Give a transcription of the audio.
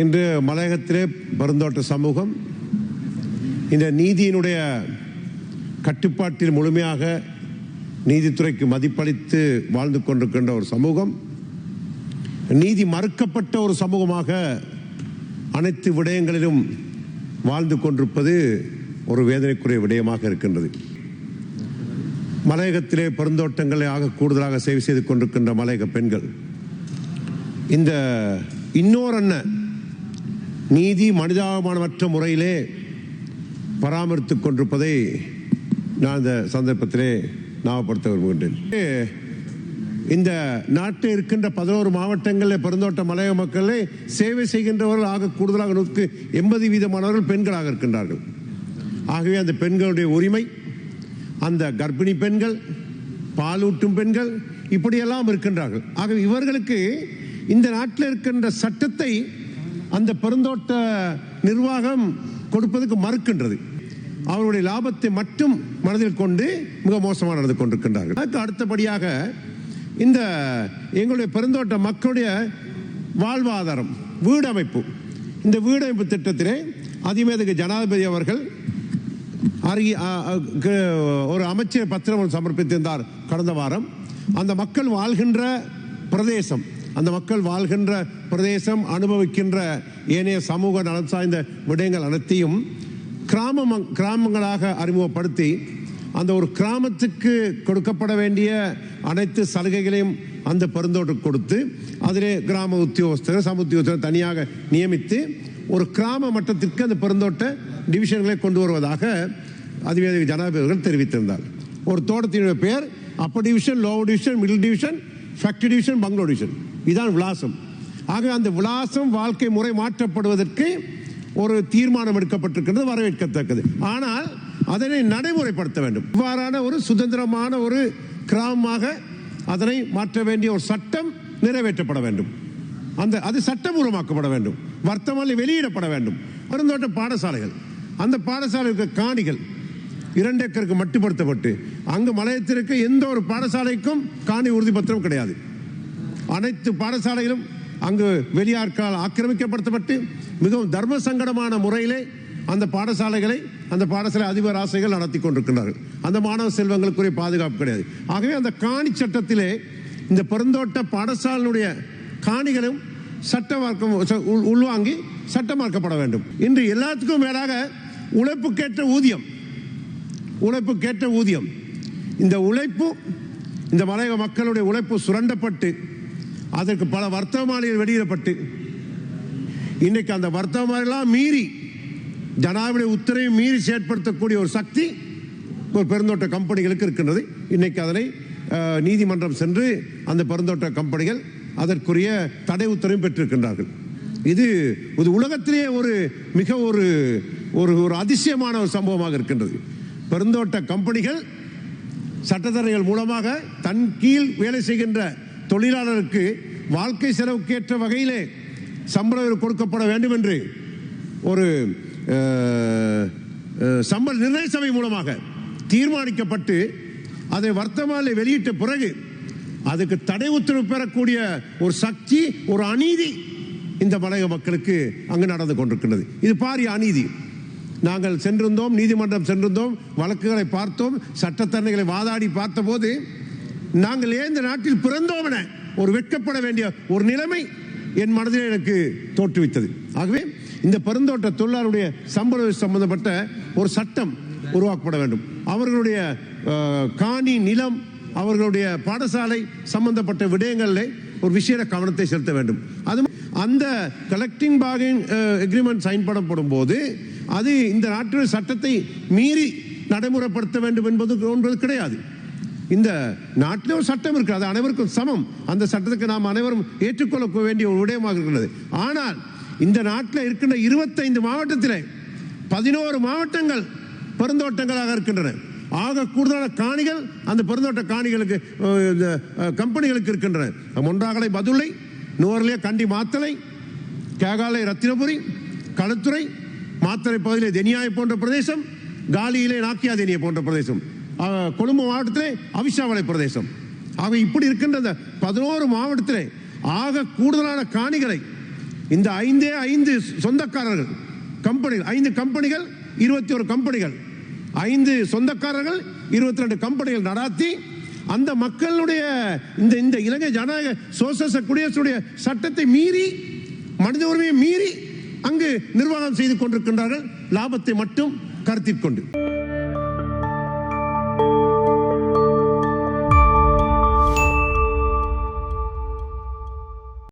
இன்று மலையகத்திலே பெருந்தோட்ட சமூகம் இந்த நீதியினுடைய கட்டுப்பாட்டில் முழுமையாக நீதித்துறைக்கு மதிப்பளித்து வாழ்ந்து கொண்டிருக்கின்ற ஒரு சமூகம், நீதி மறுக்கப்பட்ட ஒரு சமூகமாக அனைத்து விடயங்களிலும் வாழ்ந்து கொண்டிருப்பது ஒரு வேதனைக்குரிய விடயமாக இருக்கின்றது. மலையகத்திலே பெருந்தோட்டங்களை ஆக கூடுதலாக சேவை செய்து கொண்டிருக்கின்ற மலையக பெண்கள் இந்த இன்னொரு நீதி மனிதாபிமானமற்ற முறையிலே பராமரித்துக் கொண்டிருப்பதை நான் இந்த சந்தர்ப்பத்திலே ஞாபகப்படுத்த விரும்புகின்றேன். இந்த நாட்டில் இருக்கின்ற 11 மாவட்டங்களில் பெருந்தோட்ட மலையக மக்களை சேவை செய்கின்றவர்கள் ஆக கூடுதலாக 80% பெண்களாக இருக்கின்றார்கள். ஆகவே அந்த பெண்களுடைய உரிமை, அந்த கர்ப்பிணி பெண்கள், பாலூட்டும் பெண்கள் இப்படியெல்லாம் இருக்கின்றார்கள். ஆகவே இவர்களுக்கு இந்த நாட்டில் இருக்கின்ற சட்டத்தை அந்த பெருந்தோட்ட நிர்வாகம் கொடுப்பதற்கு மறுக்கின்றது. அவருடைய லாபத்தை மட்டும் மனதில் கொண்டு மிக மோசமாக நடந்து கொண்டிருக்கின்றார்கள். அதுக்கு அடுத்தபடியாக இந்த எங்களுடைய பெருந்தோட்ட மக்களுடைய வாழ்வாதாரம், வீடு அமைப்பு, இந்த வீடு அமைப்பு திட்டத்திலே அதிமேதகு ஜனாதிபதி அவர்கள் ஒரு அமைச்சர் பத்திரம் சமர்ப்பித்திருந்தார் கடந்த வாரம். அந்த மக்கள் வாழ்கின்ற பிரதேசம், அந்த மக்கள் வாழ்கின்ற பிரதேசம் அனுபவிக்கின்ற ஏனைய சமூக நலன் சார்ந்த விடயங்கள் அனைத்தையும் கிராமங்களாக அறிமுகப்படுத்தி அந்த ஒரு கிராமத்துக்கு கொடுக்கப்பட வேண்டிய அனைத்து சலுகைகளையும் அந்த பெருந்தோட்டம் கொடுத்து அதிலே கிராம உத்தியோகஸ்தர், சம உத்தியோகஸ்தர் தனியாக நியமித்து ஒரு கிராம மட்டத்திற்கு அந்த பெருந்தோட்ட டிவிஷன்களை கொண்டு வருவதாக அதிவேத ஜனாதிபதிகள் தெரிவித்திருந்தார். ஒரு தோட்டத்தினுடைய பெயர் Appar division, lower division, middle division, factory division, பங்களோ division. இதுதான் விலாசம். ஆக அந்த விலாசம் வாழ்க்கை முறை மாற்றப்படுவதற்கு ஒரு தீர்மானம் எடுக்கப்பட்டிருக்கிறது, வரவேற்கத்தக்கது. ஆனால் அதனை நடைமுறைப்படுத்த வேண்டும். இவ்வாறான ஒரு சுதந்திரமான ஒரு கிராமமாக அதனை மாற்ற வேண்டிய ஒரு சட்டம் நிறைவேற்றப்பட வேண்டும். அது சட்டபூர்வமாக்கப்பட வேண்டும். வர்த்தமானில் வெளியிடப்பட வேண்டும். பெருந்தோட்ட பாடசாலைகள், அந்த பாடசாலைக்கு காணிகள் 2 ஏக்கருக்கு மட்டுப்படுத்தப்பட்டு அங்கு மலையத்திற்கு எந்த ஒரு பாடசாலைக்கும் காணி உறுதிப்பத்திரம் கிடையாது. அனைத்து பாடசாலைகளும் அங்கு வெளியாட்களால் ஆக்கிரமிக்கப்படுத்தப்பட்டு மிகவும் தர்ம சங்கடமான முறையிலே அந்த பாடசாலைகளை அந்த பாடசாலை அதிபர் ஆசைகள் நடத்தி கொண்டிருக்கிறார்கள். அந்த மாணவ செல்வங்களுக்குரிய பாதுகாப்பு கிடையாது. ஆகவே அந்த காணி சட்டத்திலே இந்த பெருந்தோட்ட பாடசாலையுடைய காணிகளும் உள்வாங்கி சட்டமாக்கப்பட வேண்டும். இன்று எல்லாத்துக்கும் மேலாக உழைப்புக்கேற்ற ஊதியம், இந்த உழைப்பு, இந்த மலையக மக்களுடைய உழைப்பு சுரண்டப்பட்டு அதற்கு பல வர்த்தமானிகள் வெளியிடப்பட்டு இன்னைக்கு அந்த வர்த்தமானிலாம் மீறி ஜனாதிபதி உத்தரவை மீறி செயற்படுத்தக்கூடிய ஒரு சக்தி ஒரு பெருந்தோட்ட கம்பெனிகளுக்கு இருக்கின்றது. இன்னைக்கு அதனை நீதிமன்றம் சென்று அந்த பெருந்தோட்ட கம்பெனிகள் அதற்குரிய தடை உத்தரவும் பெற்றிருக்கின்றார்கள். இது உலகத்திலேயே ஒரு மிக ஒரு அதிசயமான ஒரு சம்பவமாக இருக்கின்றது. பெருந்தோட்ட கம்பெனிகள் சட்டத்தரணிகள் மூலமாக தன் கீழ் வேலை செய்கின்ற தொழிலாளருக்கு வாழ்க்கை செலவுக்கேற்ற வகையிலே சம்பளம் கொடுக்கப்பட வேண்டும் என்று ஒரு சம்பள நிர்ணய சபை மூலமாக தீர்மானிக்கப்பட்டு அதை வர்த்தமானில் வெளியிட்ட பிறகு அதுக்கு தடை உத்தரவு பெறக்கூடிய ஒரு சக்தி, ஒரு அநீதி இந்த மலையக மக்களுக்கு அங்கு நடந்து கொண்டிருக்கின்றது. இது பாரிய அநீதி. நாங்கள் சென்றிருந்தோம், நீதிமன்றம் சென்றிருந்தோம், வழக்குகளை பார்த்தோம், சட்டத்தரணிகளை வாதாடி பார்த்தபோது நாங்கள் ஏன் இந்த நாட்டில் பிறந்தோம் என ஒரு வெட்கப்பட வேண்டிய ஒரு நிலைமை என் மனதில் எனக்கு தோற்றுவித்தது. ஆகவே இந்த பெருந்தோட்ட தொழிலாளருடைய சம்பள சம்பந்தப்பட்ட ஒரு சட்டம் உருவாக்கப்பட வேண்டும். அவர்களுடைய காணி, நிலம், அவர்களுடைய பாடசாலை சம்பந்தப்பட்ட விடயங்களில் ஒரு விஷய கவனத்தை செலுத்த வேண்டும். அது அந்த கலெக்டிங் பார்கெயின் எக்ரிமெண்ட் சைன் பண்ணப்படும் போது அது இந்த நாட்டின் சட்டத்தை மீறி நடைமுறைப்படுத்த வேண்டும் என்பது கிடையாது. இந்த நாட்டில் ஒரு சட்டம் இருக்கிறது, அது அனைவருக்கும் சமம். அந்த சட்டத்துக்கு நாம் அனைவரும் ஏற்றுக்கொள்ள வேண்டிய ஒரு விடயமாக இருக்கிறது. ஆனால் இந்த நாட்டில் இருக்கின்ற 25 மாவட்டத்தில் 11 மாவட்டங்கள் பெருந்தோட்டங்களாக இருக்கின்றன. ஆக கூடுதலான காணிகள் அந்த பெருந்தோட்ட காணிகளுக்கு கம்பெனிகளுக்கு இருக்கின்றன. மொன்றாகலை, பதுளை, நுவர்லியா, கண்டி, மாத்தலை, கேகாலை, ரத்தினபுரி, களுத்துறை, மாத்தலை பகுதியிலே தெனியாய் போன்ற பிரதேசம், காலியிலே நாக்கியா தெனிய போன்ற பிரதேசம், கொழும்பு மாவட்டத்திலே அவிசாவளை பிரதேசம். ஆக இப்படி இருக்கின்ற 11 மாவட்டத்திலே ஆக கூடுதலான காணிகளை இந்த ஐந்து சொந்தக்காரர்கள் கம்பெனிகள், 5 கம்பெனிகள், 21 கம்பெனிகள், 5 சொந்தக்காரர்கள், 22 கம்பெனிகள் நடாத்தி அந்த மக்களுடைய இந்த இலங்கை ஜனநாயக சோசலிச குடியரசுடைய சட்டத்தை மீறி, மனித உரிமையை மீறி அங்கு நிர்வாகம் செய்து கொண்டிருக்கின்றார்கள், லாபத்தை மட்டும் கருத்தில் கொண்டு.